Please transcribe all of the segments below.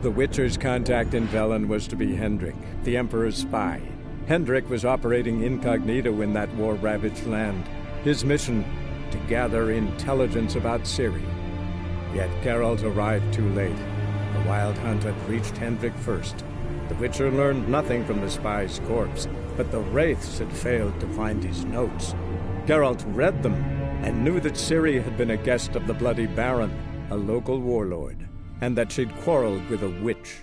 The Witcher's contact in Velen was to be Hendrik, the Emperor's spy. Hendrik was operating incognito in that war-ravaged land. His mission, to gather intelligence about Ciri. Yet Geralt arrived too late. The Wild Hunt had reached Hendrik first. The Witcher learned nothing from the spy's corpse, but the Wraiths had failed to find his notes. Geralt read them and knew that Ciri had been a guest of the Bloody Baron, a local warlord, and that she'd quarreled with a witch.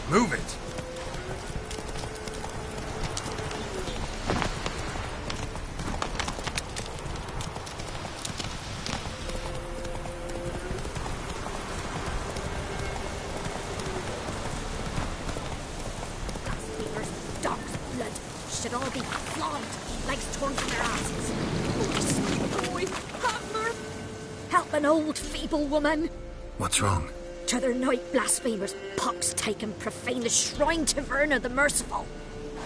Move it! Dog's blood should all be flogged, legs torn from their asses. Oh, boy, Hotler! Help an old, feeble woman! What's wrong? T'other night, blasphemers, pox taken, profane the shrine to Verna the Merciful.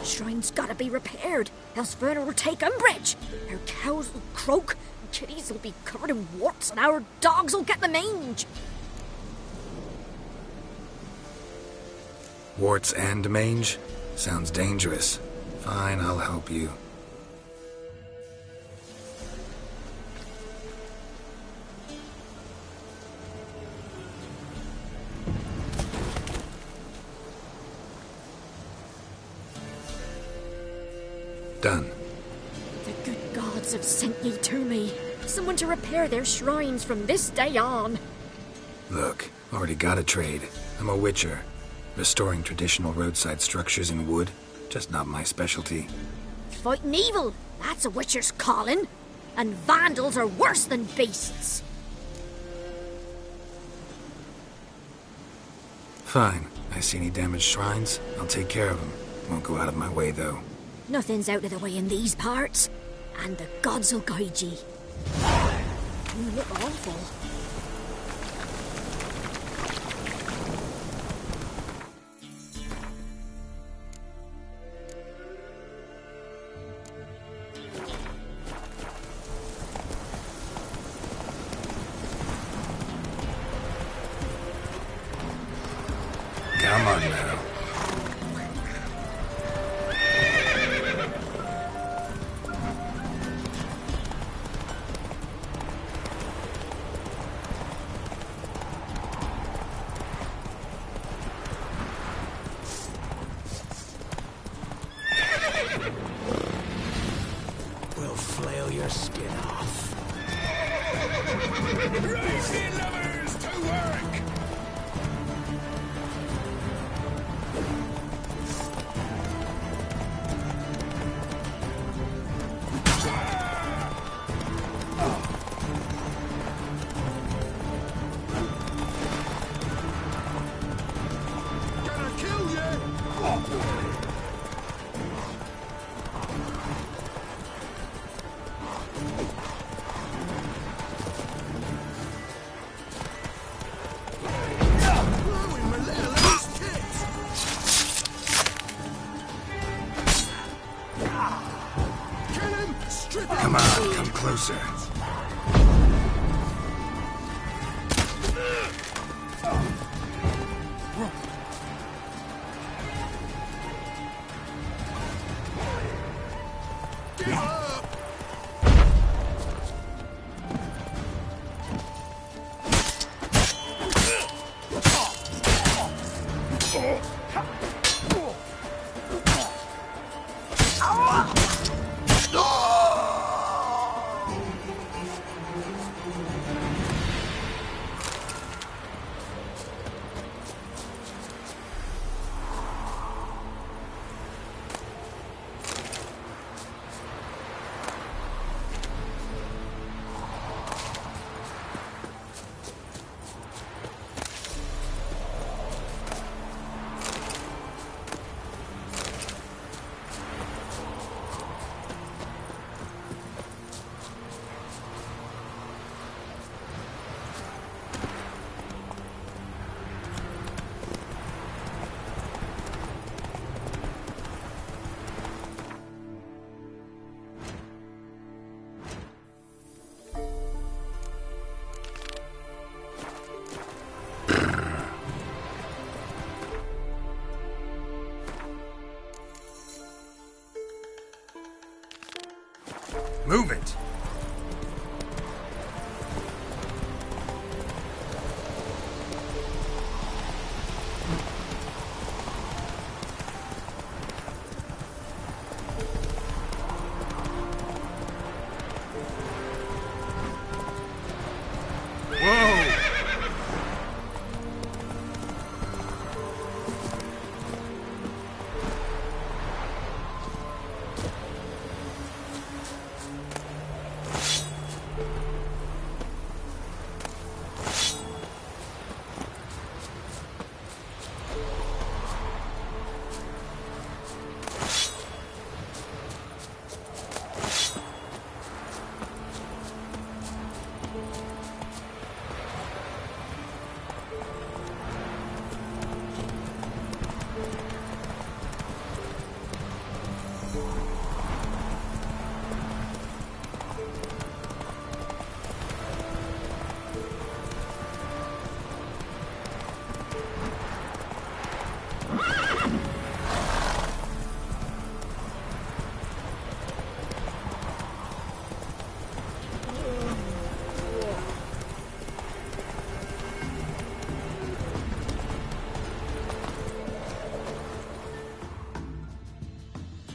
Shrine's gotta be repaired, else Verna will take umbrage. Our cows will croak, kitties will be covered in warts, and our dogs will get the mange. Warts and mange? Sounds dangerous. Fine, I'll help you. Done. The good gods have sent ye to me. Someone to repair their shrines from this day on. Look, already got a trade. I'm a witcher. Restoring traditional roadside structures in wood, just not my specialty. Fighting evil, that's a witcher's calling. And vandals are worse than beasts. Fine. I see any damaged shrines, I'll take care of them. Won't go out of my way, though. Nothing's out of the way in these parts, and the gods will guide ye. You look awful. Come on now. We'll flail your skin off. Rising lovers to work! Gonna kill you! Blowing my little ass tits! Kill him! Strip him! Come on, come closer. Get up!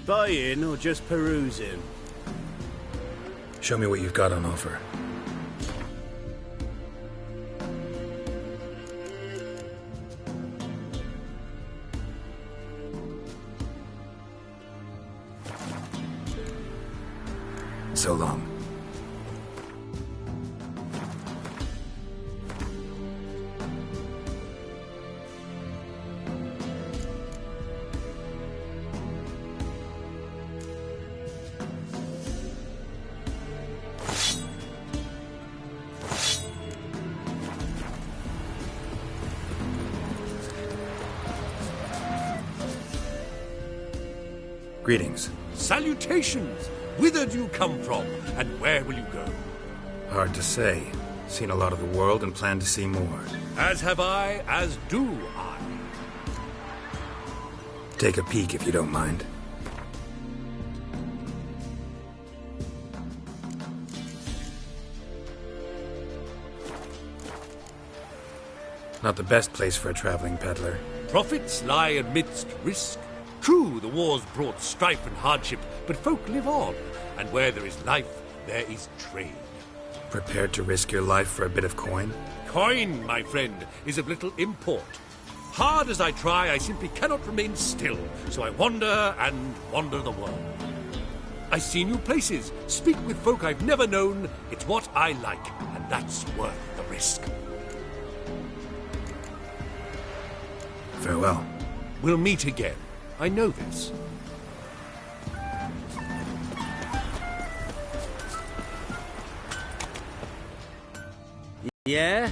Buying or just perusing? Show me what you've got on offer. So long. Greetings. Salutations! Whither do you come from, and where will you go? Hard to say. Seen a lot of the world and plan to see more. As have I, as do I. Take a peek if you don't mind. Not the best place for a traveling peddler. Profits lie amidst risk. True, the wars brought strife and hardship, but folk live on, and where there is life, there is trade. Prepared to risk your life for a bit of coin? Coin, my friend, is of little import. Hard as I try, I simply cannot remain still, so I wander and wander the world. I see new places, speak with folk I've never known. It's what I like, and that's worth the risk. Farewell. We'll meet again. I know this. Yeah?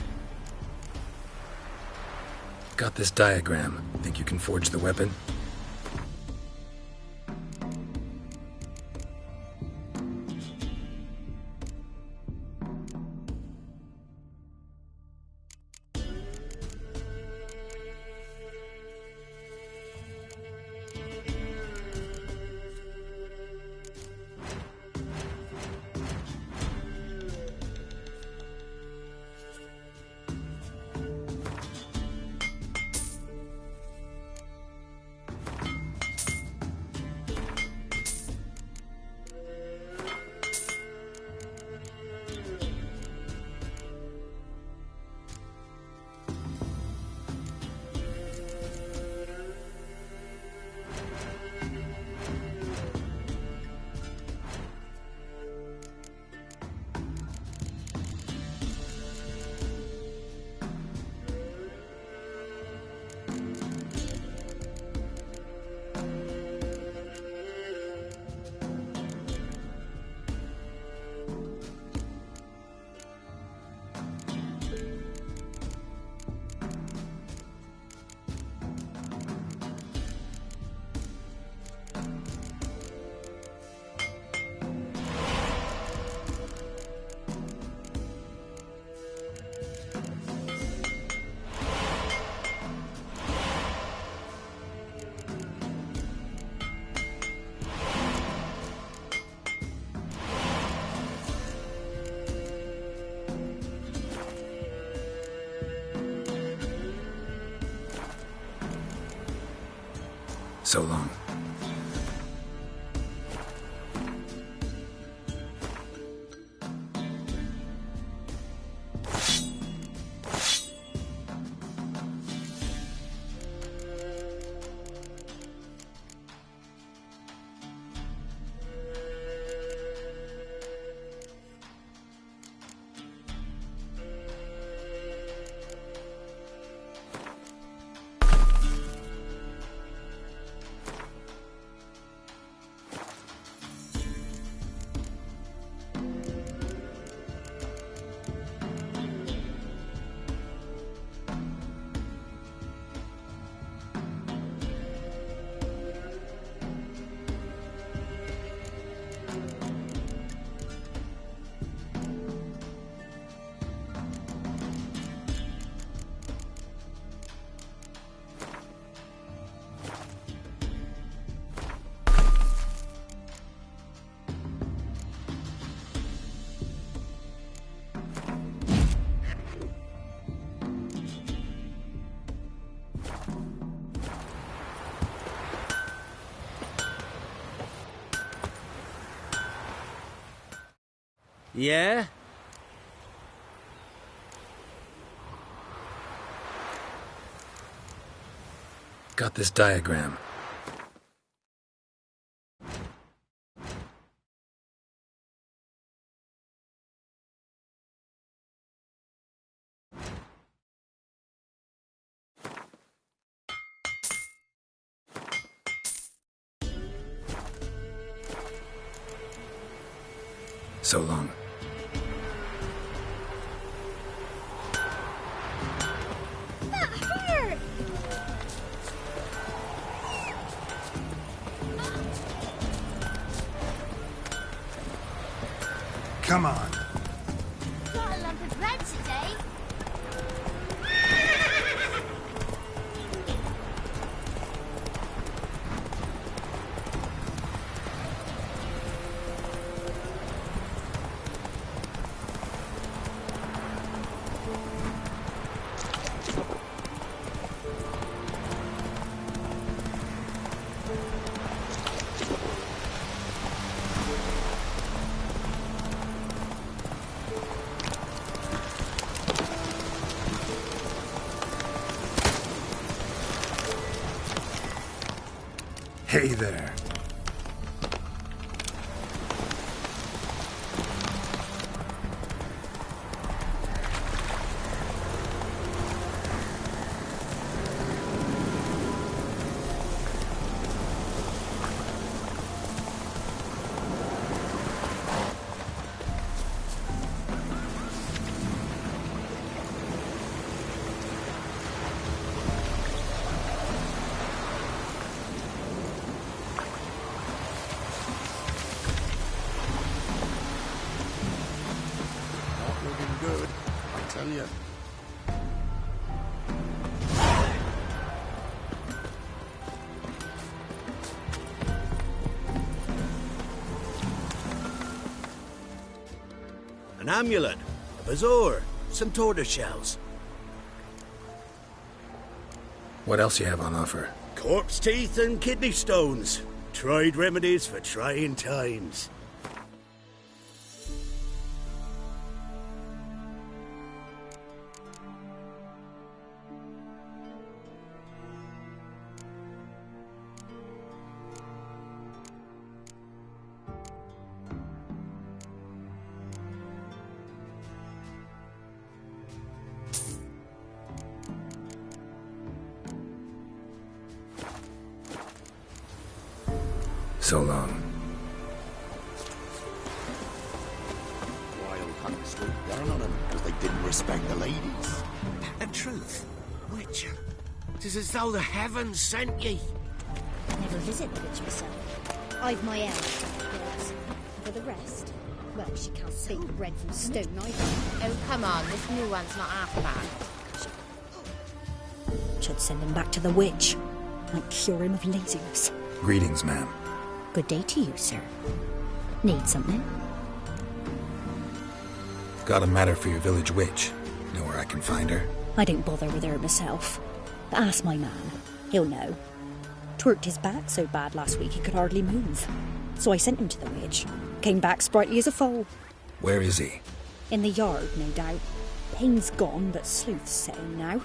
Got this diagram. Think you can forge the weapon? So long. Yeah? Got this diagram. So long. That hurt! Come on. Got a lump of bread today. Hey there. Not looking good, I tell you. An amulet, a bazaar, some tortoise shells. What else you have on offer? Corpse teeth and kidney stones. Tried remedies for trying times. So long. Wild hunt swooped down on them because they didn't respect the ladies. The truth, Witcher. 'Tis as though the heavens sent ye. Never visit the witch myself. I've my own. Yes. For the rest, well, she can't bake bread from stone either. Oh, come on, this new one's not half bad. Should send him back to the witch. Might cure him of laziness. Greetings, ma'am. Good day to you, sir. Need something? Got a matter for your village witch. Know where I can find her? I don't bother with her myself. But ask my man. He'll know. Twerked his back so bad last week he could hardly move. So I sent him to the witch. Came back sprightly as a foal. Where is he? In the yard, no doubt. Pain's gone, but sleuth's setting now.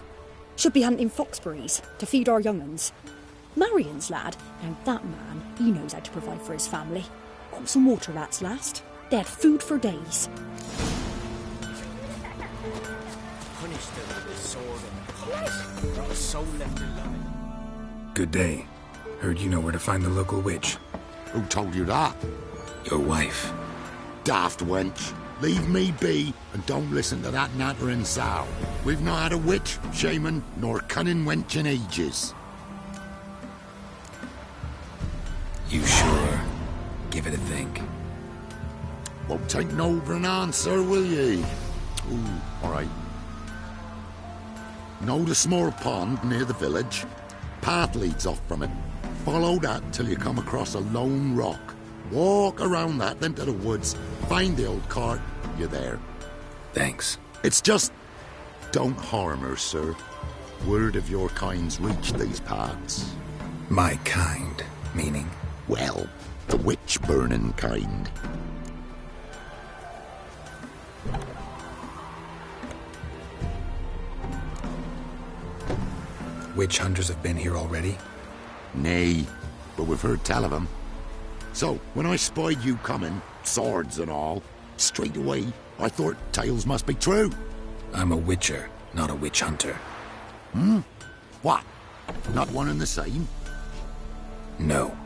Should be hunting foxberries to feed our young uns. Marion's lad. Now that man, he knows how to provide for his family. Got some water rats last. They had food for days. Punish them with the sword and the not a soul left alive. Good day. Heard you know where to find the local witch. Who told you that? Your wife. Daft wench. Leave me be and don't listen to that nattering sow. We've not had a witch, shaman, nor cunning wench in ages. You sure? Give it a think. Won't take no for an answer, will ye? Ooh, all right. Know the small pond near the village? Path leads off from it. Follow that till you come across a lone rock. Walk around that, then to the woods. Find the old cart. You're there. Thanks. It's just... don't harm her, sir. Word of your kind's reached these parts. My kind, meaning? Well, the witch-burning kind. witch hunters have been here already? Nay, but we've heard tell of 'em. So, when I spied you coming, swords and all, straight away, I thought tales must be true. I'm a witcher, not a witch hunter. What? Not one and the same? No.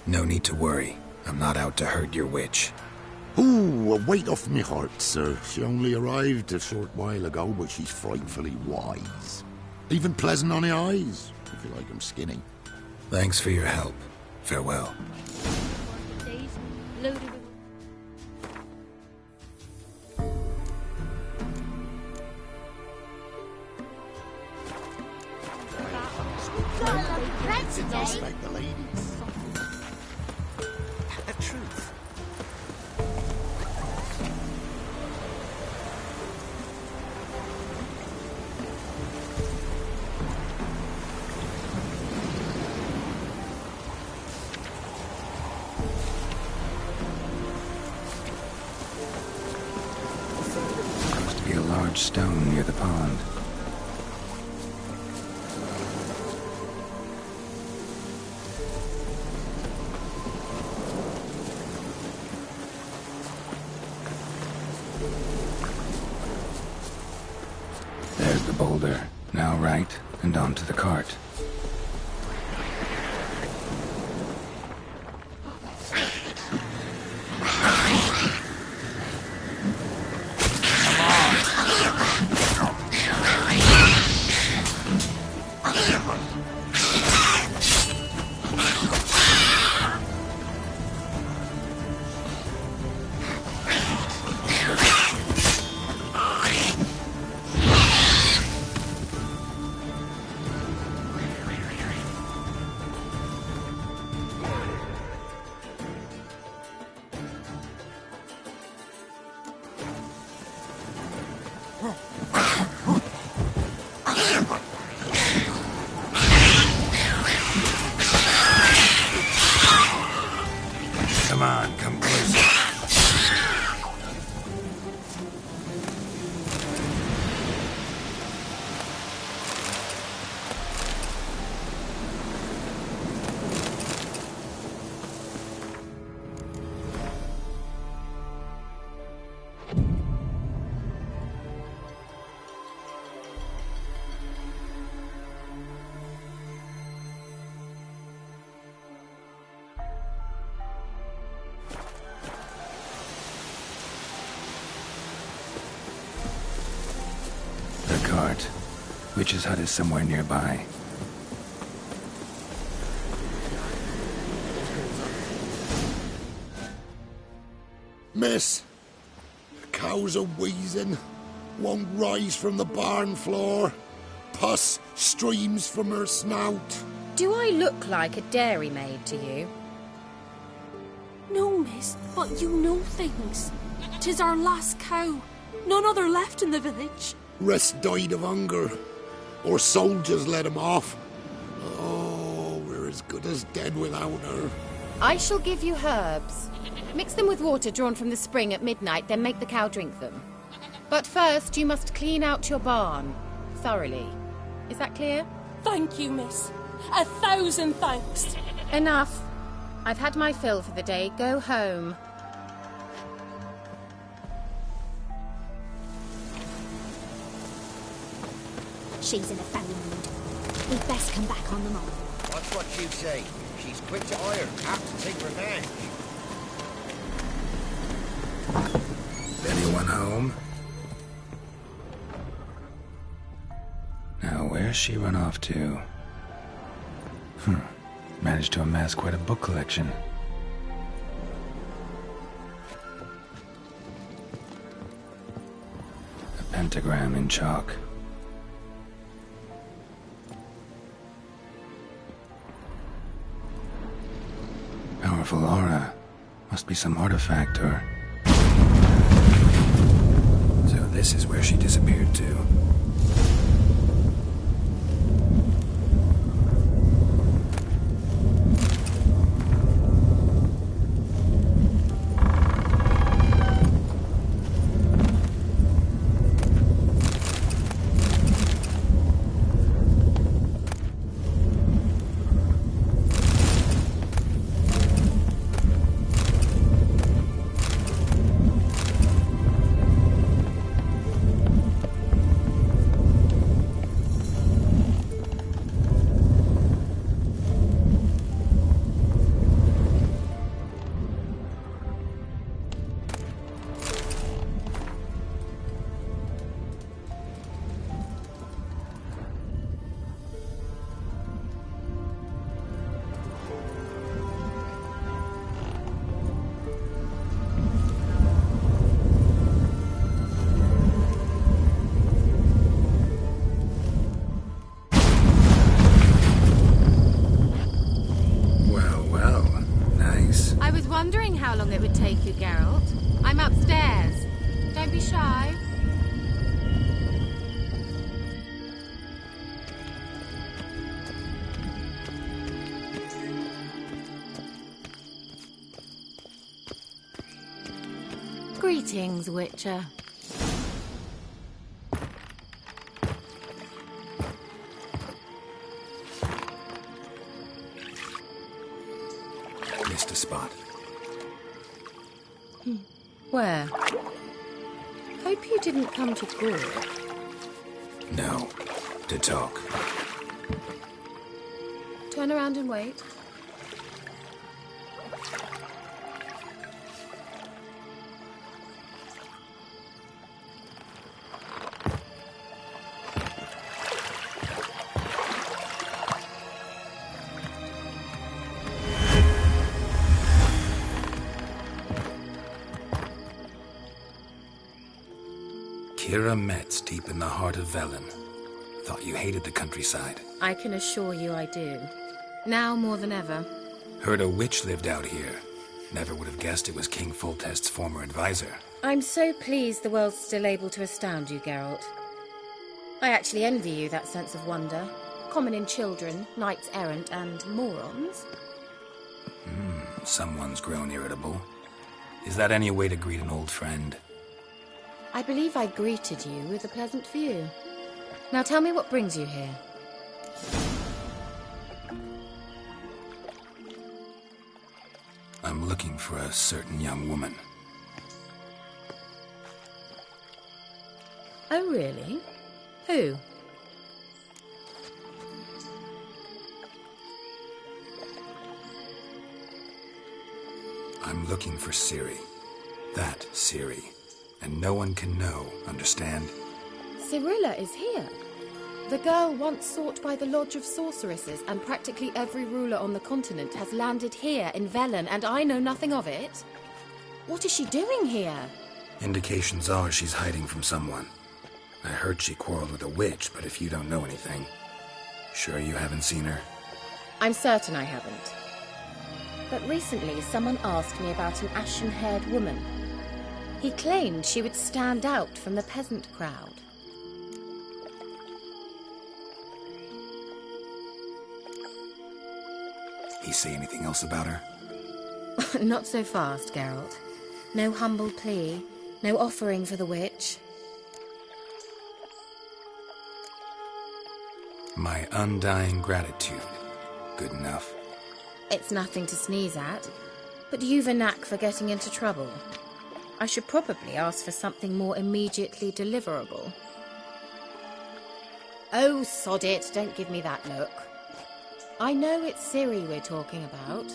No need to worry. I'm not out to hurt your witch. Ooh, a weight off me heart, sir. She only arrived a short while ago, but she's frightfully wise. Even pleasant on the eyes, if you like 'em skinny. Thanks for your help. Farewell. Respect the ladies. The truth. Must be a large stone near the pond. There's the boulder. Now right, and onto the cart. Come on, come closer. The cart. Witch's hut is somewhere nearby. Miss, the cows are wheezing, won't rise from the barn floor. Pus streams from her snout. Do I look like a dairymaid to you? No, miss, but you know things. 'Tis our last cow. None other left in the village. Rest died of hunger, or soldiers let him off. Oh, we're as good as dead without her. I shall give you herbs. Mix them with water drawn from the spring at midnight, then make the cow drink them. But first, you must clean out your barn. Thoroughly. Is that clear? Thank you, miss. 1,000 thanks. Enough. I've had my fill for the day. Go home. She's in a foul mood. We'd best come back on the morrow. That's what you say. She's quick to ire, apt to take revenge. Is anyone home? Now, where's she run off to? Managed to amass quite a book collection. A pentagram in chalk. Powerful aura. Must be some artifact or... So this is where she disappeared to. upstairs. Don't be shy. Greetings, Witcher. Missed a spot. Where? Hope you didn't come to Gore. No. To talk. Turn around and wait. Kira Metz, deep in the heart of Velen. Thought you hated the countryside. I can assure you I do. Now more than ever. Heard a witch lived out here. Never would have guessed it was King Foltest's former advisor. I'm so pleased the world's still able to astound you, Geralt. I actually envy you that sense of wonder. Common in children, knights errant, and morons. Someone's grown irritable. Is that any way to greet an old friend? I believe I greeted you with a pleasant view. Now tell me what brings you here. I'm looking for a certain young woman. Oh, really? Who? I'm looking for Ciri. That Ciri. And no one can know, understand? Cirilla is here. The girl once sought by the Lodge of Sorceresses, and practically every ruler on the continent has landed here in Velen, and I know nothing of it. What is she doing here? Indications are she's hiding from someone. I heard she quarreled with a witch, but if you don't know anything, sure you haven't seen her? I'm certain I haven't. But recently someone asked me about an ashen-haired woman. He claimed she would stand out from the peasant crowd. He say anything else about her? Not so fast, Geralt. No humble plea, no offering for the witch. My undying gratitude. Good enough. It's nothing to sneeze at, but you've a knack for getting into trouble. I should probably ask for something more immediately deliverable. Oh, sod it, don't give me that look. I know it's Ciri we're talking about.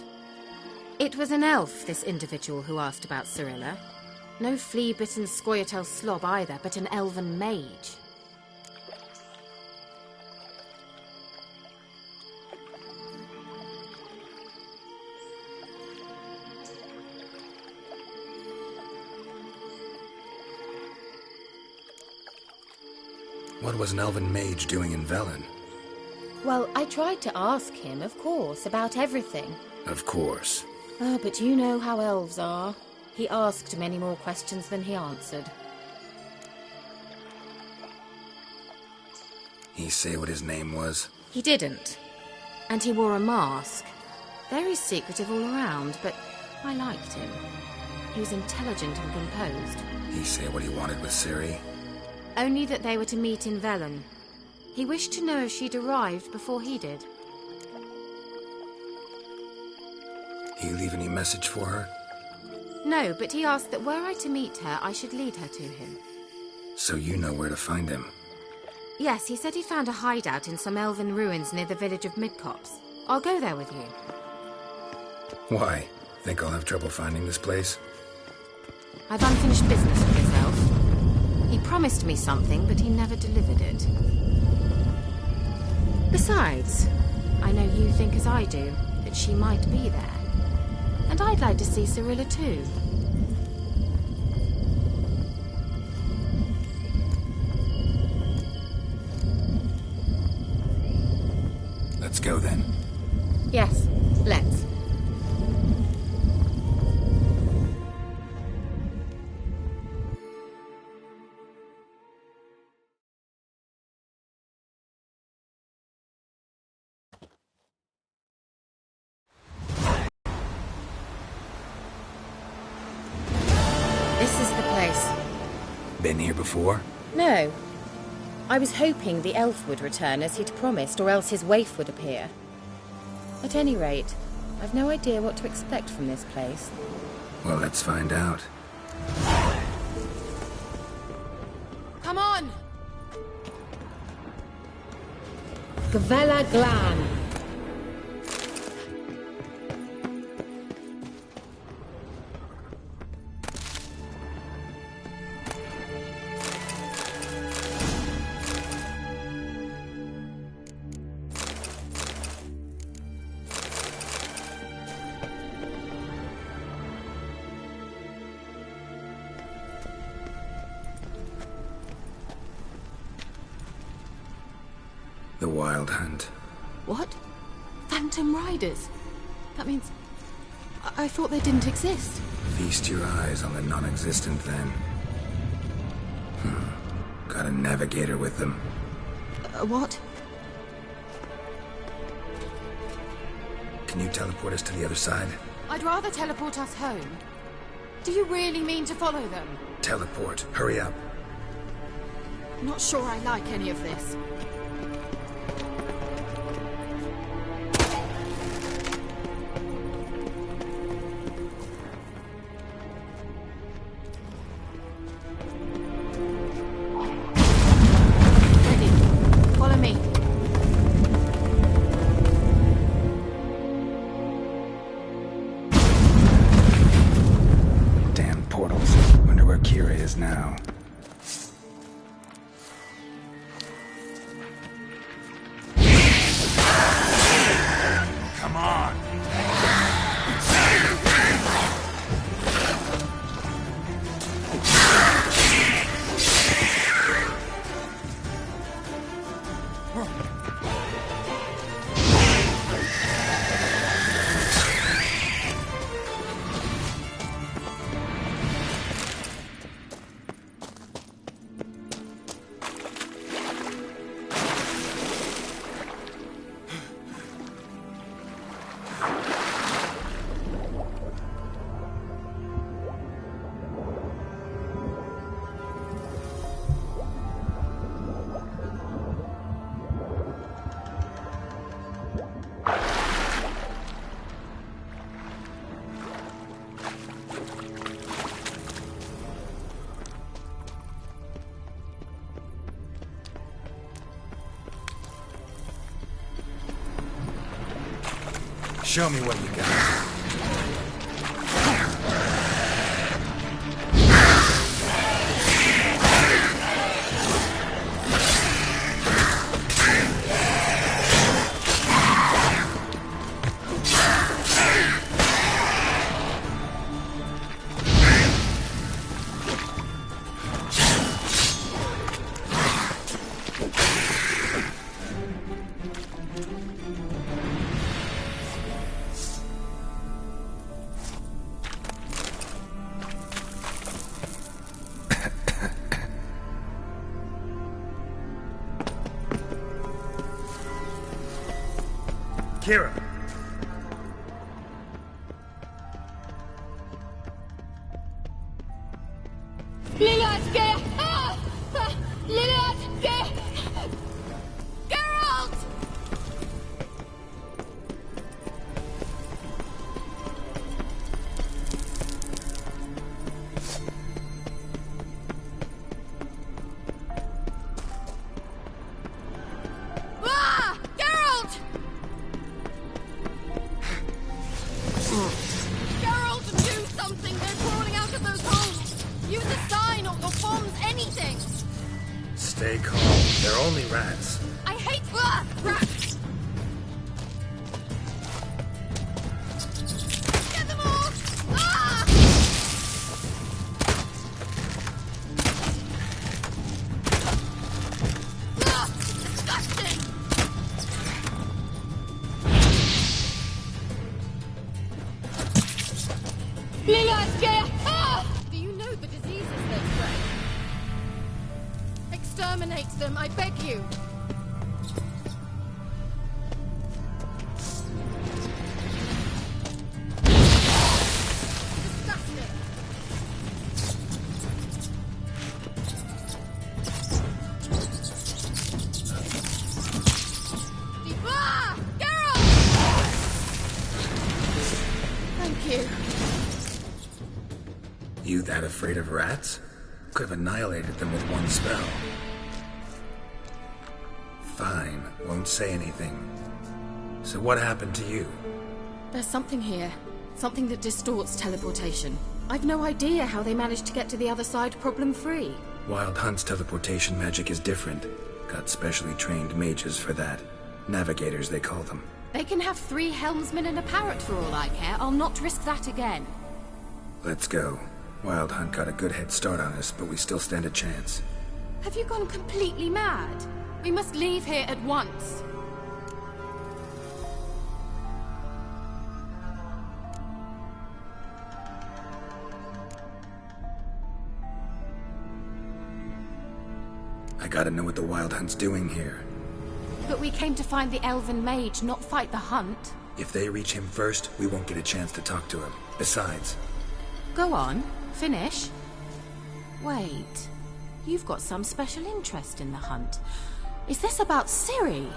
It was an elf, this individual who asked about Cirilla. No flea-bitten Scoia'tael slob either, but an elven mage. What was an elven mage doing in Velen? Well, I tried to ask him, of course, about everything. Of course. Ah, but you know how elves are. He asked many more questions than he answered. He say what his name was? He didn't. And he wore a mask. Very secretive all around, but I liked him. He was intelligent and composed. He say what he wanted with Ciri? Only that they were to meet in Velen. He wished to know if she'd arrived before he did. He leave any message for her? No, but he asked that were I to meet her, I should lead her to him. So you know where to find him? Yes, he said he found a hideout in some elven ruins near the village of Midcopse. I'll go there with you. Why? Think I'll have trouble finding this place? I've unfinished business with this elf. He promised me something, but he never delivered it. Besides, I know you think as I do, that she might be there. And I'd like to see Cirilla too. Let's go then. Yes, let's. This is the place. Been here before? No. I was hoping the elf would return as he'd promised, or else his waif would appear. At any rate, I've no idea what to expect from this place. Well, let's find out. Come on! Gvella Glan. The Wild Hunt. What? Phantom Riders? That means... I thought they didn't exist. Feast your eyes on the non-existent, then. Got a navigator with them. What? Can you teleport us to the other side? I'd rather teleport us home. Do you really mean to follow them? Teleport. Hurry up. Not sure I like any of this. Now. Come on. Show me what you got. Kira. Stay calm. They're only rats. I hate rats! Get them all! Ah! Ah! Disgusting! Do you know the diseases they spread? Exterminate them, I beg you! Disgusting! that afraid of rats? Could have annihilated them with one spell. Fine, won't say anything. So what happened to you? There's something here. Something that distorts teleportation. I've no idea how they managed to get to the other side problem-free. Wild Hunt's teleportation magic is different. Got specially trained mages for that. Navigators, they call them. They can have 3 helmsmen and a parrot for all I care. I'll not risk that again. Let's go. Wild Hunt got a good head start on us, but we still stand a chance. Have you gone completely mad? We must leave here at once. I gotta know what the Wild Hunt's doing here. But we came to find the elven mage, not fight the hunt. If they reach him first, we won't get a chance to talk to him. Besides... Go on. Finish. Wait. You've got some special interest in the hunt. Is this about Ciri?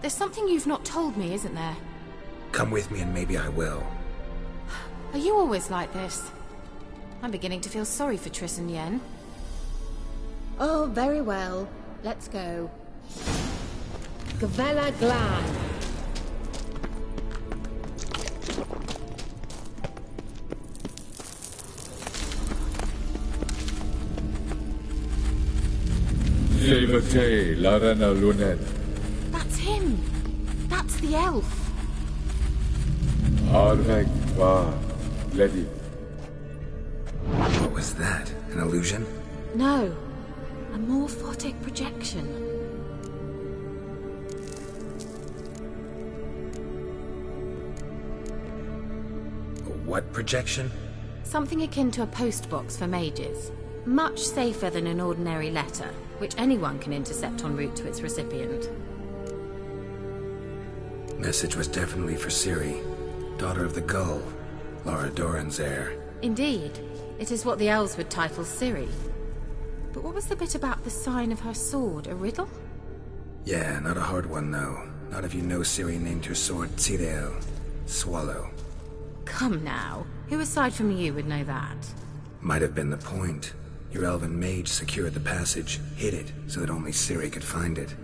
There's something you've not told me, isn't there? Come with me and maybe I will. Are you always like this? I'm beginning to feel sorry for Triss and Yen. Oh, very well. Let's go. Gavella Glan. That's him. That's the elf. What was that? An illusion? No. A morphotic projection. A what projection? Something akin to a postbox for mages. Much safer than an ordinary letter, which anyone can intercept en route to its recipient. Message was definitely for Ciri, daughter of the Gull, Lara Doran's heir. Indeed. It is what the elves would title Ciri. But what was the bit about the sign of her sword? A riddle? Yeah, not a hard one, though. Not if you know Ciri named her sword Tirel, Swallow. Come now. Who aside from you would know that? Might have been the point. Your elven mage secured the passage, hid it, so that only Ciri could find it.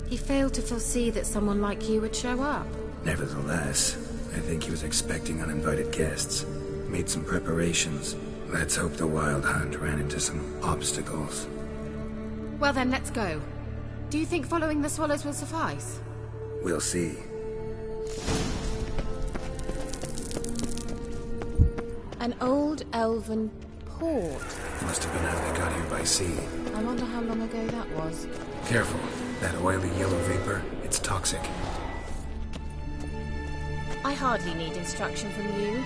He failed to foresee that someone like you would show up. Nevertheless, I think he was expecting uninvited guests. Made some preparations. Let's hope the Wild Hunt ran into some obstacles. Well then, let's go. Do you think following the swallows will suffice? We'll see. An old elven port. Must have been how they got here by sea. I wonder how long ago that was. Careful. That oily yellow vapor, it's toxic. I hardly need instruction from you.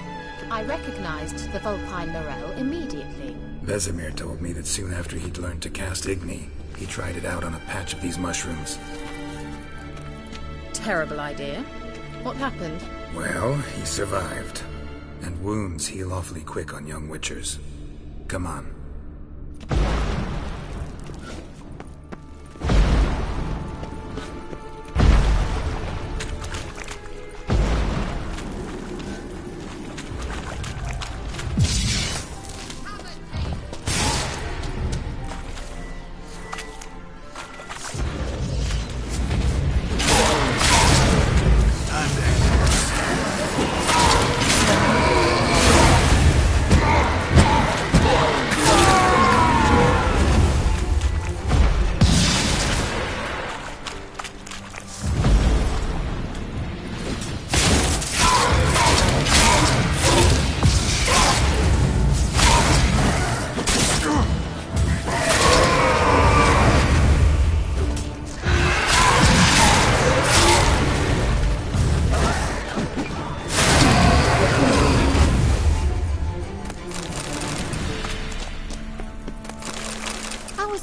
I recognized the Vulpine Morel immediately. Vesemir told me that soon after he'd learned to cast Igni, he tried it out on a patch of these mushrooms. Terrible idea. What happened? Well, he survived. And wounds heal awfully quick on young witchers. Come on.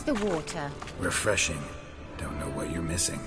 The water. Refreshing. Don't know what you're missing.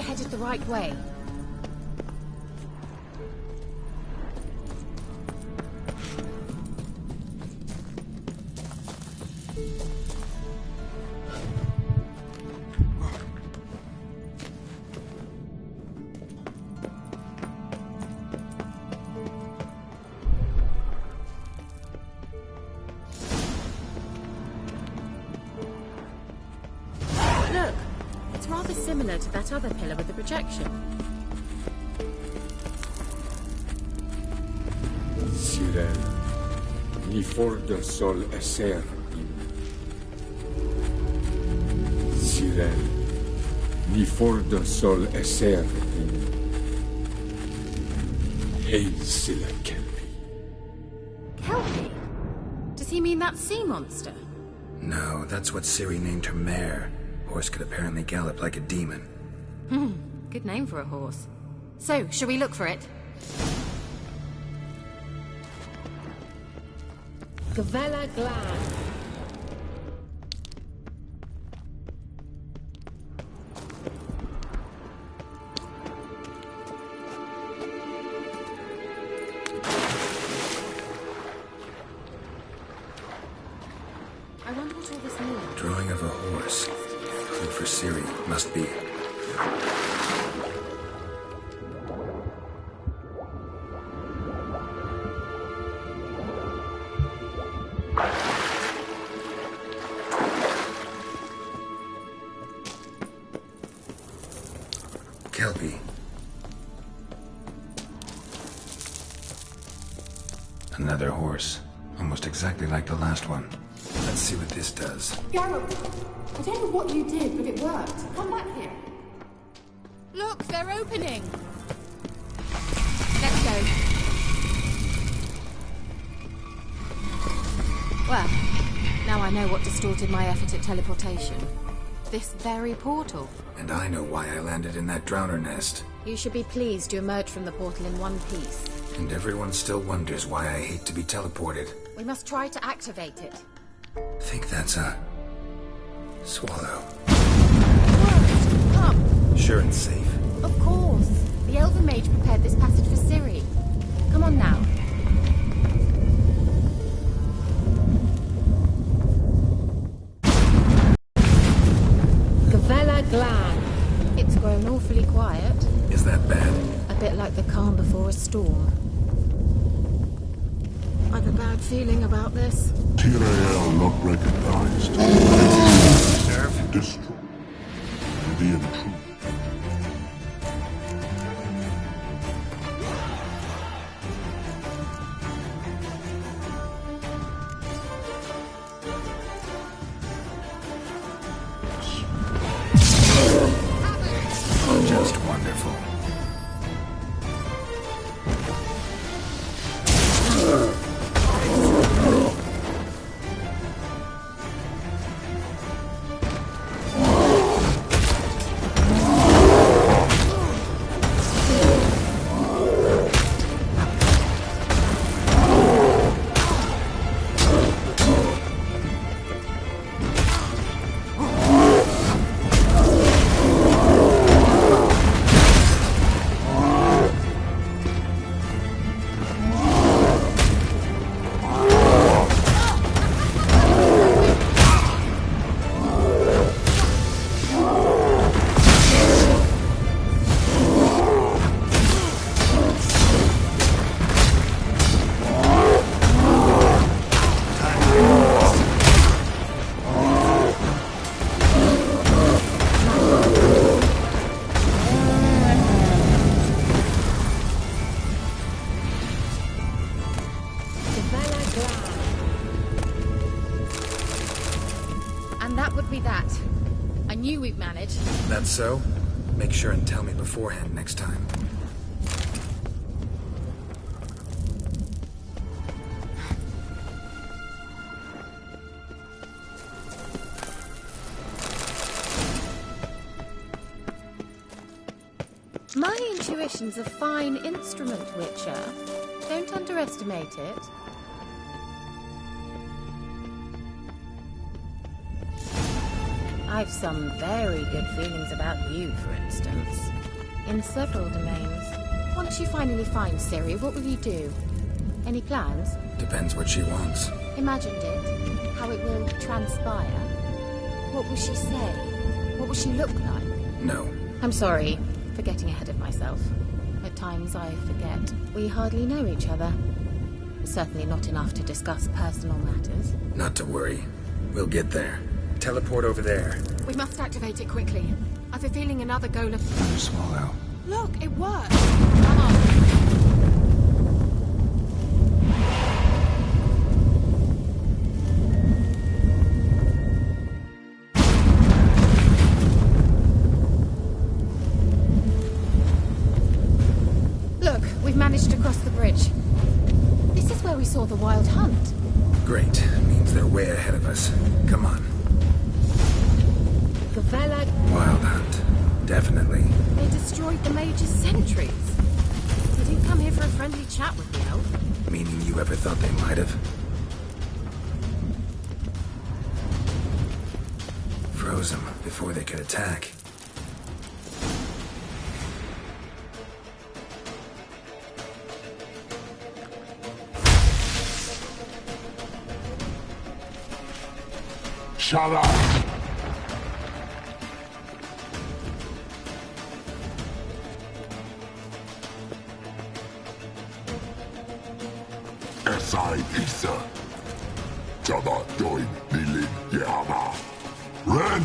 headed the right way. Look, it's rather similar to that other pillar with the projection. Sirel, ni for de sol eser in. Sirel, ni for de sol eser in. Hey, Silla Kelpie. Kelpie? Does he mean that sea monster? No, that's what Ciri named her mare. Horse could apparently gallop like a demon. Good name for a horse. So, shall we look for it? Gavella Glan. I wonder what all this means. Drawing of a horse. Clue for Ciri. Must be. Kelpie. Another horse. Almost exactly like the last one. Let's see what this does. Garrett, I don't know what you did, but it worked. Come back here. Look, they're opening! Let's go. Well, now I know what distorted my effort at teleportation. This very portal. And I know why I landed in that drowner nest. You should be pleased you emerged from the portal in one piece. And everyone still wonders why I hate to be teleported. We must try to activate it. Think that's a... swallow. Come! Sure and safe. Of course. The Elven Mage prepared this passage for Ciri. Come on now. Gavella Glan. It's grown awfully quiet. Is that bad? A bit like the calm before a storm. I've a bad feeling about this. Tyrael not recognized. Nerve? Destroy. The intruder. Just wonderful. And that would be that. I knew we'd manage. That's so? Make sure and tell me beforehand next time. My intuition's a fine instrument, Witcher. Don't underestimate it. I've some very good feelings about you, for instance. in several domains. Once you finally find Ciri, what will you do? Any plans? Depends what she wants. Imagined it. How it will transpire. What will she say? What will she look like? No. I'm sorry for getting ahead of myself. At times I forget we hardly know each other. Certainly not enough to discuss personal matters. Not to worry. We'll get there. Teleport over there. We must activate it quickly. I've a feeling another goal of... Swallow. Look, it worked. Come on. Look, we've managed to cross the bridge. This is where we saw the wild hunt. Great. Means they're way ahead of us. Come on. Gavella... Wild hunt. Definitely. They destroyed the mage's sentries. They didn't come here for a friendly chat with the elf. Meaning you ever thought they might have? Froze them before they could attack. Shut up! Esai Isa. Jada doin nilin yama. Ren!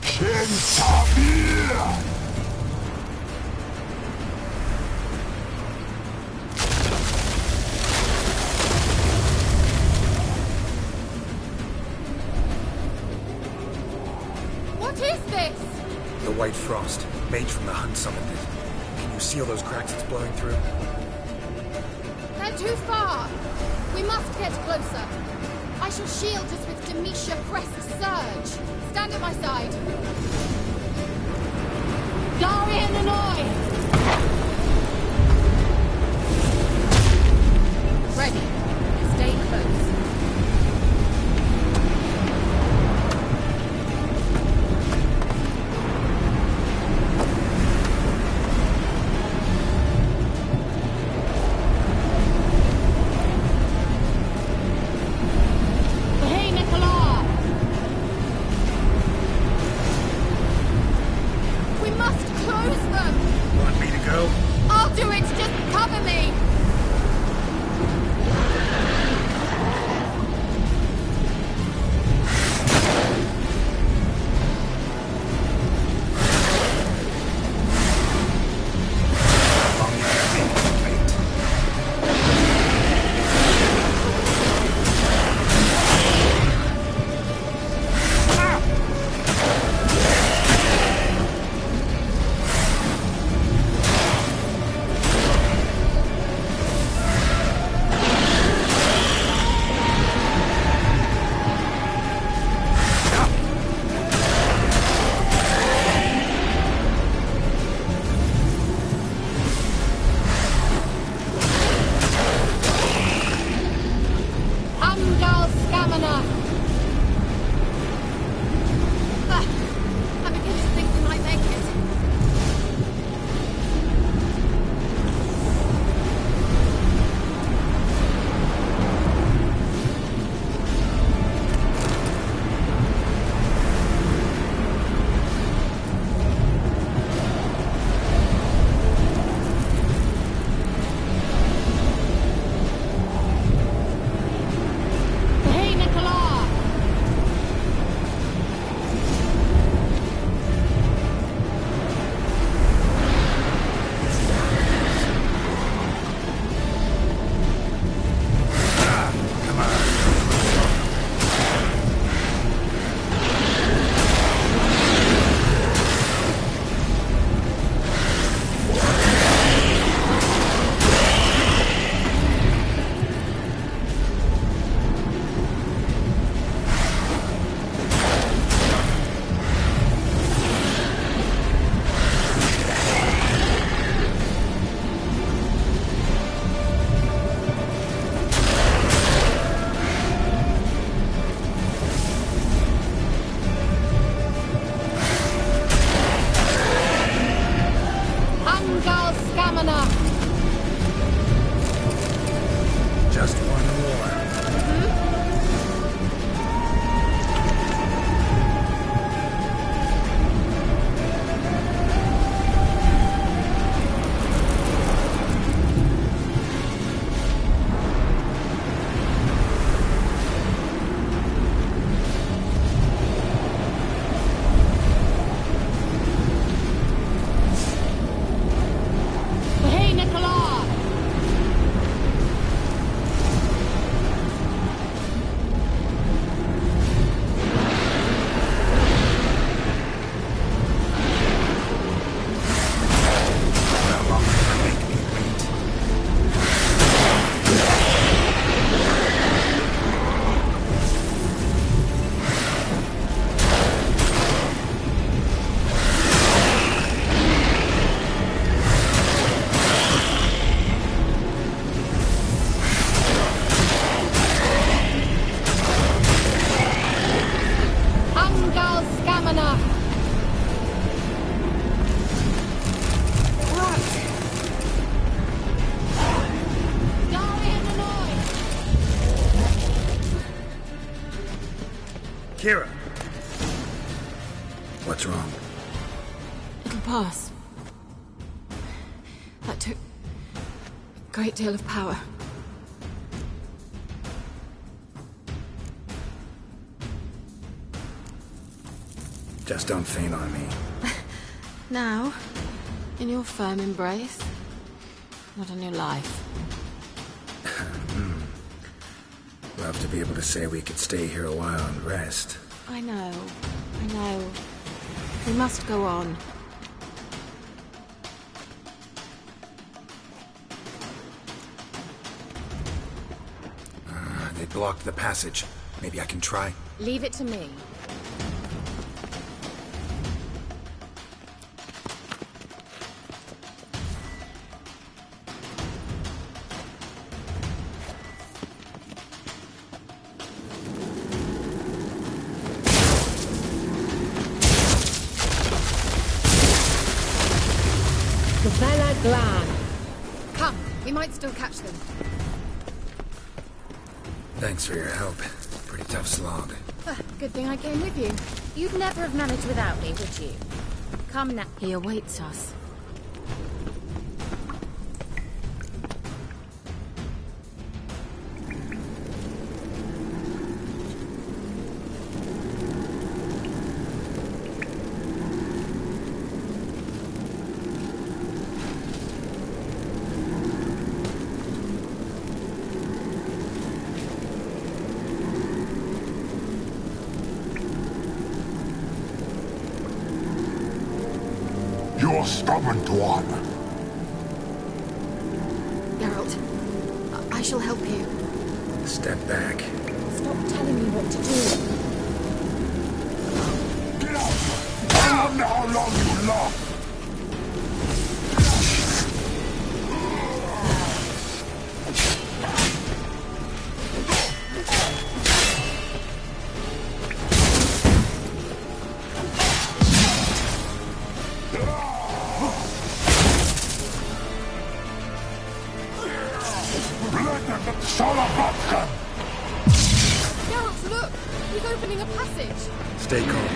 Kentabir! What is this? The White Frost. Mage from the hunt summoned it. Can you see all those cracks it's blowing through? They're too far. We must get closer. I shall shield us with Demetia Crest's surge. Stand at my side. Darian and I! Ready. Stay close. Hey, Nicola! We must close them! Want me to go? Kira! What's wrong? It'll pass. That took a great deal of power. Just don't faint on me. Now, in your firm embrace, not on your life. Love to be able to say we could stay here a while and rest. I know. We must go on. They blocked the passage. Maybe I can try. Leave it to me. Come, we might still catch them. Thanks for your help. Pretty tough slog. Good thing I came with you. You'd never have managed without me, would you? Come now. He awaits us. You're stubborn, Tuan. Geralt, I shall help you. Step back. Stop telling me what to do. Get out! I don't know how long you love. Geralt, look! He's opening a passage! Stay calm.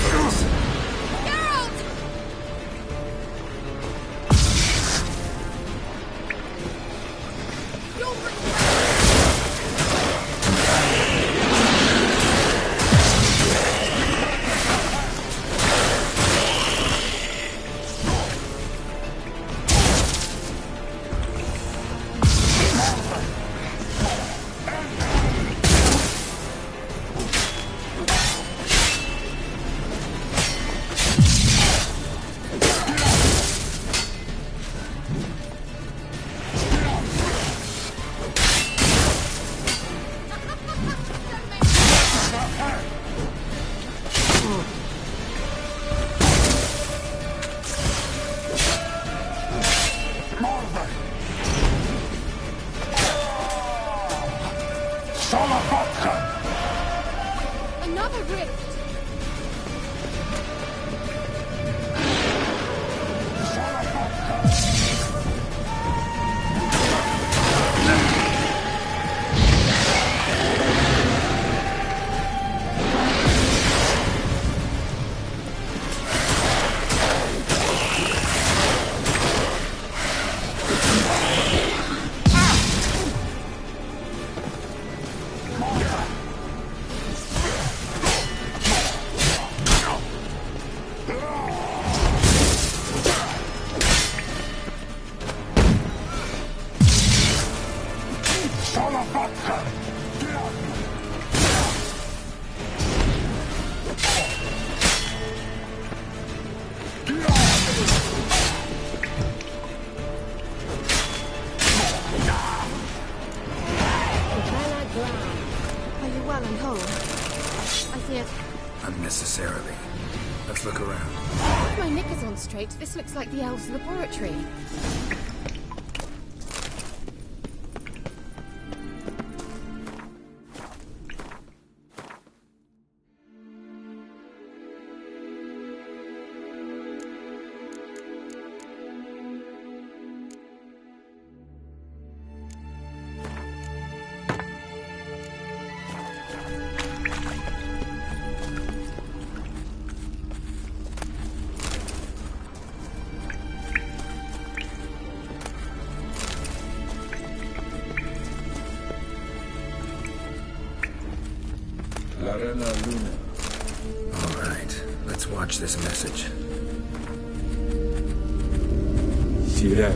Geralt! Another rift! Are you well and whole? I see it. Unnecessarily. Let's look around. With my knickers on straight, this looks like the elves' laboratory. Arena Luna. All right, let's watch this message. Cyril,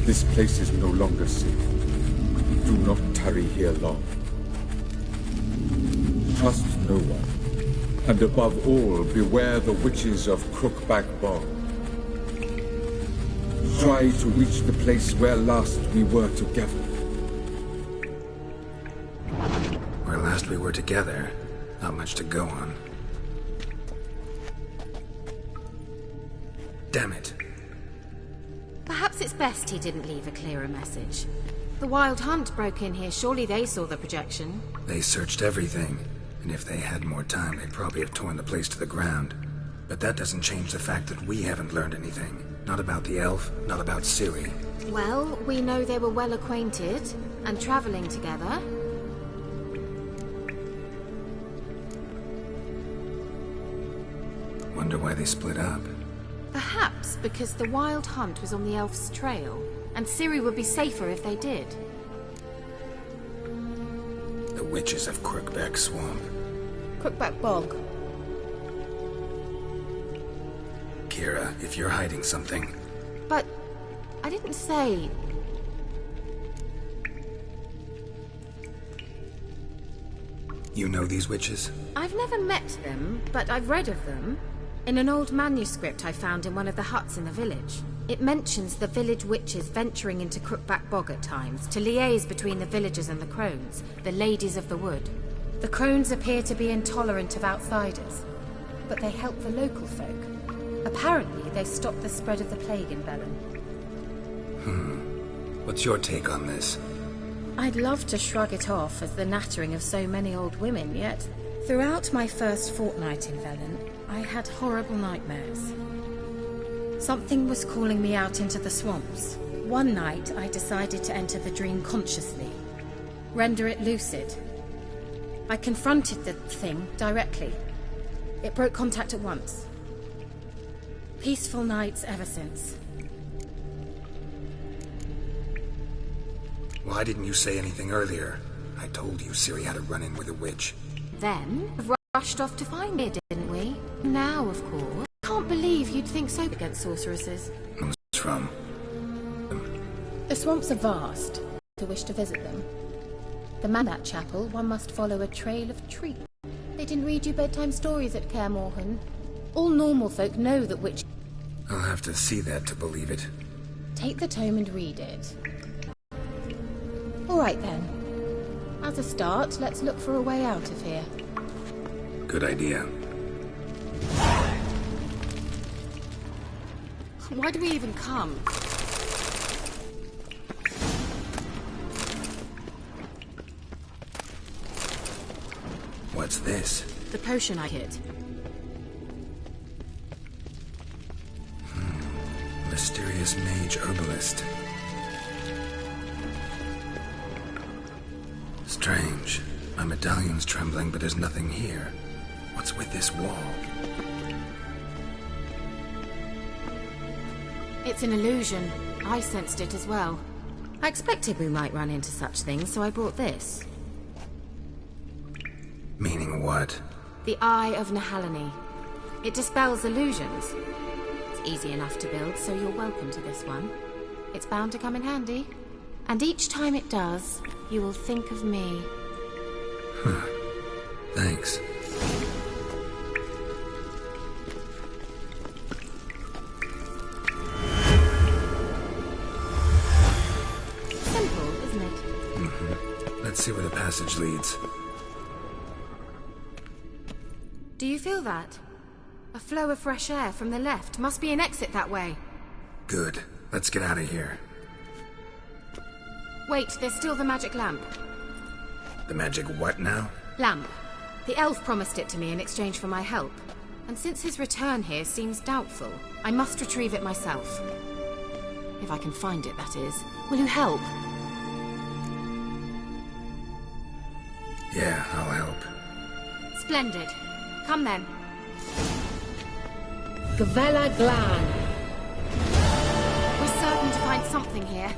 this place is no longer safe. Do not tarry here long. Trust no one. And above all, beware the witches of Crookback Bog. Try to reach the place where last we were together. Where last we were together, not much to go on. Damn it. Perhaps it's best he didn't leave a clearer message. The Wild Hunt broke in here. Surely they saw the projection. They searched everything, and if they had more time, they'd probably have torn the place to the ground. But that doesn't change the fact that we haven't learned anything. Not about the elf, not about Ciri. Well, we know they were well acquainted and traveling together. Wonder why they split up. Perhaps because the Wild Hunt was on the elf's trail, and Ciri would be safer if they did. The witches of Crookback Swamp. Crookback Bog. Kira, if you're hiding something... But I didn't say... You know these witches? I've never met them, but I've read of them. In an old manuscript I found in one of the huts in the village. It mentions the village witches venturing into Crookback Bog at times to liaise between the villagers and the crones, the ladies of the wood. The crones appear to be intolerant of outsiders, but they help the local folk. Apparently, they stop the spread of the plague in Velen. What's your take on this? I'd love to shrug it off as the nattering of so many old women, yet throughout my first fortnight in Velen, I had horrible nightmares. Something was calling me out into the swamps. One night, I decided to enter the dream consciously, render it lucid. I confronted the thing directly. It broke contact at once. Peaceful nights ever since. Why didn't you say anything earlier? I told you Ciri had a run-in with a witch. Then, we rushed off to find it, didn't we? Now, of course. Can't believe you'd think so against sorceresses. Who's from? The swamps are vast, to wish to visit them. The man at chapel, one must follow a trail of trees. They didn't read you bedtime stories at Kaer Morhen. All normal folk know that witches... I'll have to see that to believe it. Take the tome and read it. All right then. As a start, let's look for a way out of here. Good idea. Why do we even come? What's this? The potion I hid. Mysterious mage herbalist. Strange. My medallion's trembling, but there's nothing here. What's with this wall? It's an illusion. I sensed it as well. I expected we might run into such things, so I brought this. Meaning what? The Eye of Nahalani. It dispels illusions. It's easy enough to build, so you're welcome to this one. It's bound to come in handy. And each time it does, you will think of me. Thanks. Simple, isn't it? Let's see where the passage leads. Do you feel that? A flow of fresh air from the left. Must be an exit that way. Good. Let's get out of here. Wait, there's still the magic lamp. The magic what now? Lamp. The elf promised it to me in exchange for my help. And since his return here seems doubtful, I must retrieve it myself. If I can find it, that is. Will you help? Yeah, I'll help. Splendid. Come then. Gavella Glan. We're certain to find something here.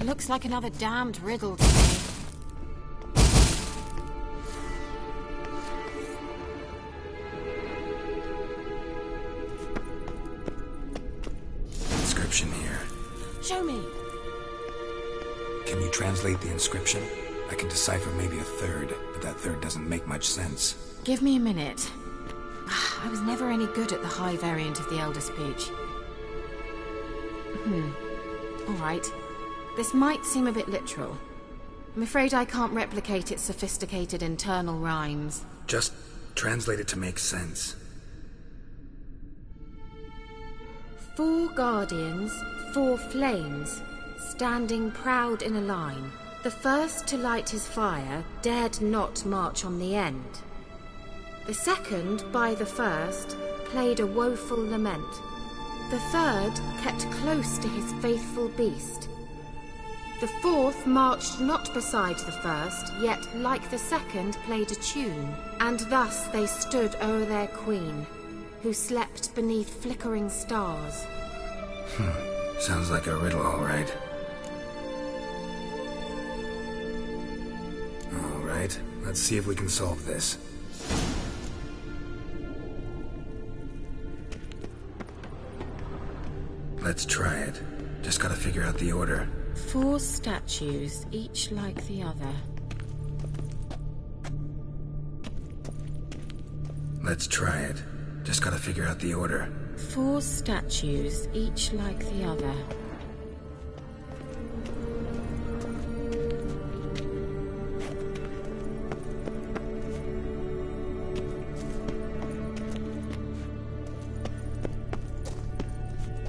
Looks like another damned riddle to me. Inscription here. Show me. Can you translate the inscription? I can decipher maybe a third, but that third doesn't make much sense. Give me a minute. I was never any good at the high variant of the Elder Speech. Alright. This might seem a bit literal. I'm afraid I can't replicate its sophisticated internal rhymes. Just translate it to make sense. 4 guardians, 4 flames, standing proud in a line. The first to light his fire dared not march on the end. The second, by the first, played a woeful lament. The third kept close to his faithful beast. The fourth marched not beside the first, yet like the second played a tune. And thus they stood o'er their queen, who slept beneath flickering stars. Sounds like a riddle, all right. All right, let's see if we can solve this. Let's try it. Just gotta figure out the order. 4 statues, each like the other. Let's try it. Just gotta figure out the order. 4 statues, each like the other.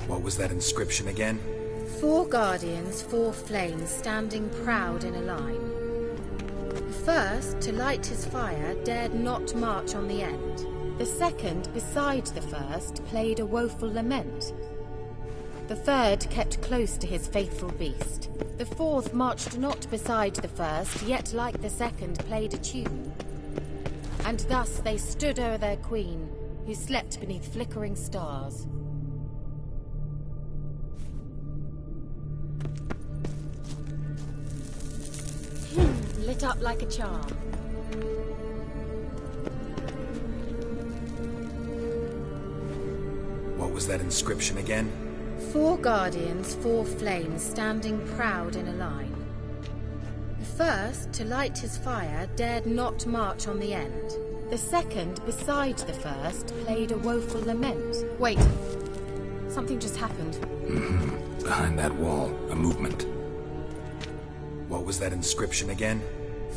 What was that inscription again? 4 guardians, 4 flames, standing proud in a line. The first, to light his fire, dared not march on the end. The second, beside the first, played a woeful lament. The third kept close to his faithful beast. The fourth marched not beside the first, yet like the second played a tune. And thus they stood o'er their queen, who slept beneath flickering stars. Lit up like a charm. What was that inscription again? 4 guardians, 4 flames, standing proud in a line. The first, to light his fire, dared not march on the end. The second, beside the first, played a woeful lament. Wait. Something just happened. Behind that wall, a movement. What was that inscription again?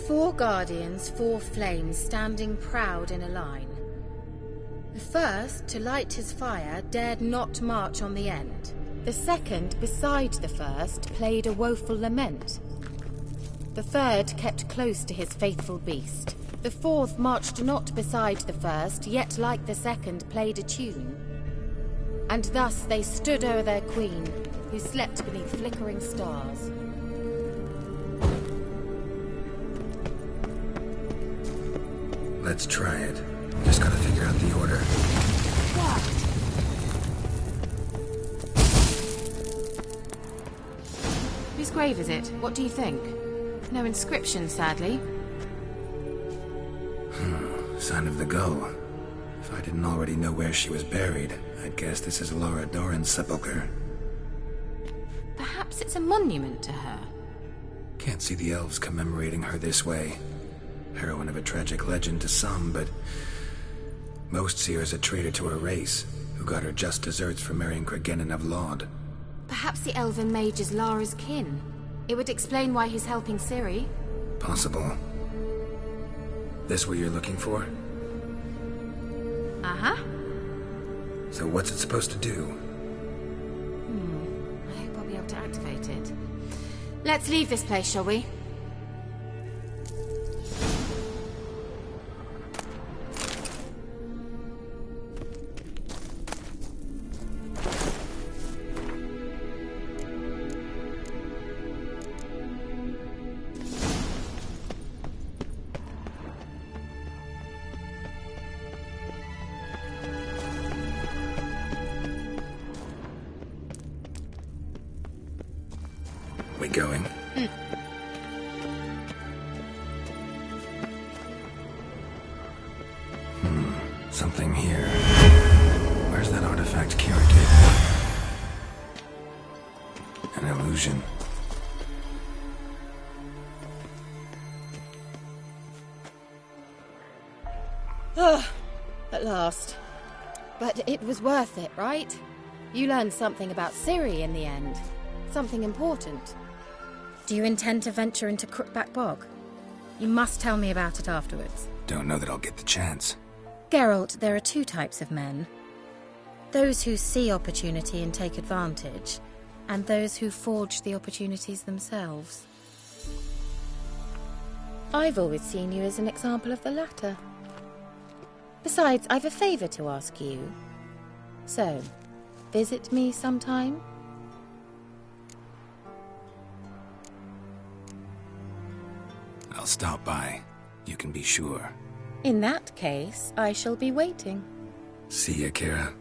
4 guardians, 4 flames, standing proud in a line. The first, to light his fire, dared not march on the end. The second, beside the first, played a woeful lament. The third kept close to his faithful beast. The fourth marched not beside the first, yet like the second played a tune. And thus they stood o'er their queen, who slept beneath flickering stars. Let's try it. Just gotta figure out the order. What? Whose grave is it? What do you think? No inscription, sadly. Sign of the gull. If I didn't already know where she was buried, I'd guess this is Laura Doran's sepulcher. Perhaps it's a monument to her. Can't see the elves commemorating her this way. Heroine of a tragic legend to some, but most see her as a traitor to her race, who got her just desserts for marrying Cregennan of Laud. Perhaps the elven mage is Lara's kin. It would explain why he's helping Ciri. Possible. This what you're looking for? Uh-huh. So what's it supposed to do? I hope I'll be able to activate it. Let's leave this place, shall we? we going? Something here. Where's that artifact Kira gave me? An illusion. At last. But it was worth it, right? You learned something about Ciri in the end. Something important. Do you intend to venture into Crookback Bog? You must tell me about it afterwards. Don't know that I'll get the chance. Geralt, there are two types of men. Those who see opportunity and take advantage, and those who forge the opportunities themselves. I've always seen you as an example of the latter. Besides, I've a favour to ask you. So, visit me sometime? I'll stop by. You can be sure. In that case, I shall be waiting. See ya, Kira.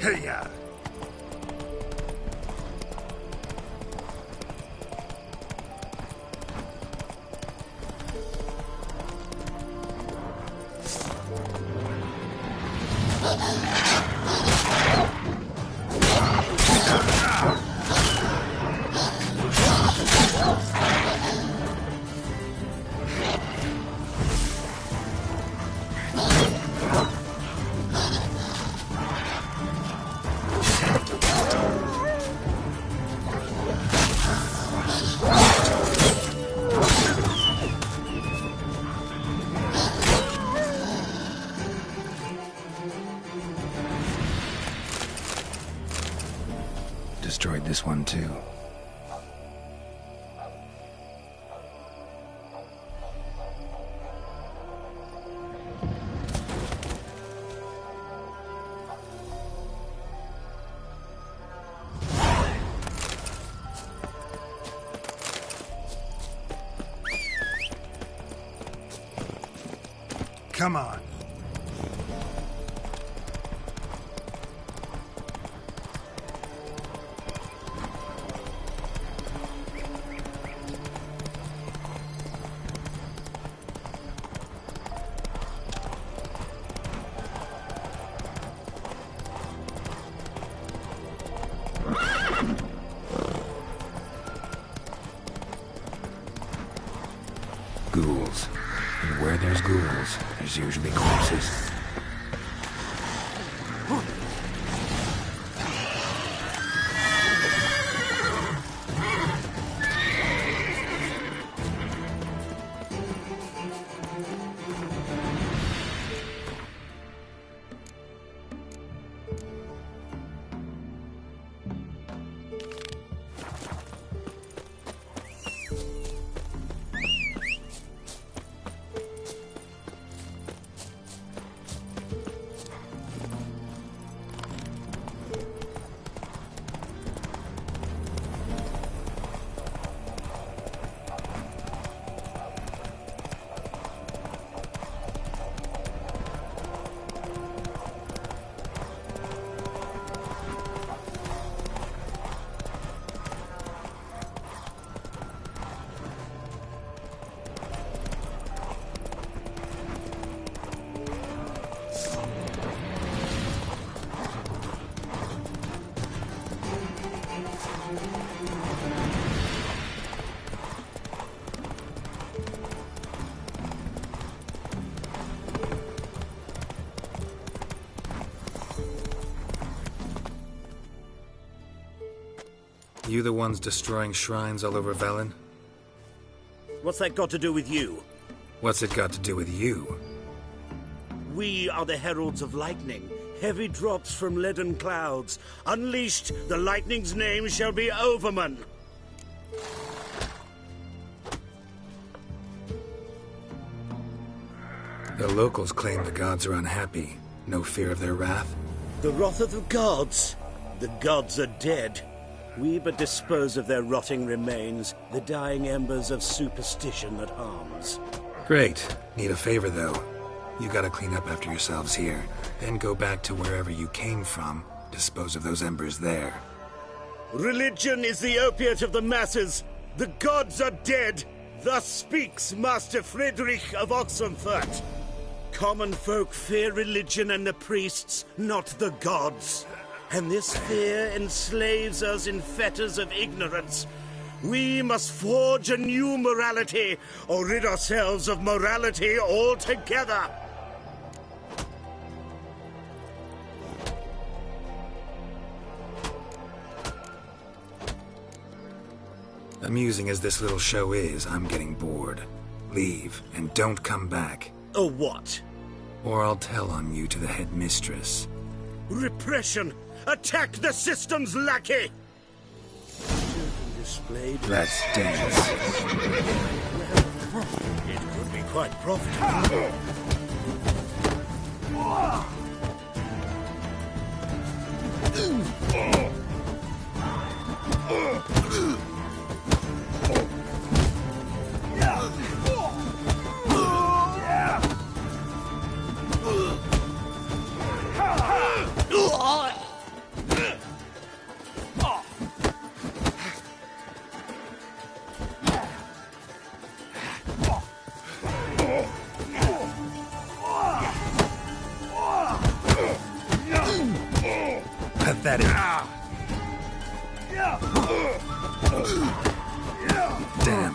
Hey-ya! Destroyed this one too. Come on. Ghouls. And where there's ghouls, there's usually corpses. You the ones destroying shrines all over Velen? What's that got to do with you? What's it got to do with you? We are the heralds of lightning. Heavy drops from leaden clouds. Unleashed, the lightning's name shall be Overman. The locals claim the gods are unhappy. No fear of their wrath? The wrath of the gods? The gods are dead. We but dispose of their rotting remains, the dying embers of superstition that harms. Great. Need a favor, though. You gotta clean up after yourselves here. Then go back to wherever you came from. Dispose of those embers there. Religion is the opiate of the masses. The gods are dead. Thus speaks Master Friedrich of Oxenfurt. Common folk fear religion and the priests, not the gods. And this fear enslaves us in fetters of ignorance. We must forge a new morality, or rid ourselves of morality altogether. Amusing as this little show is, I'm getting bored. Leave, and don't come back. Or what? Or I'll tell on you to the headmistress. Repression! Attack the system's lackey! Let's dance. It could be quite profitable. Pathetic. Damn.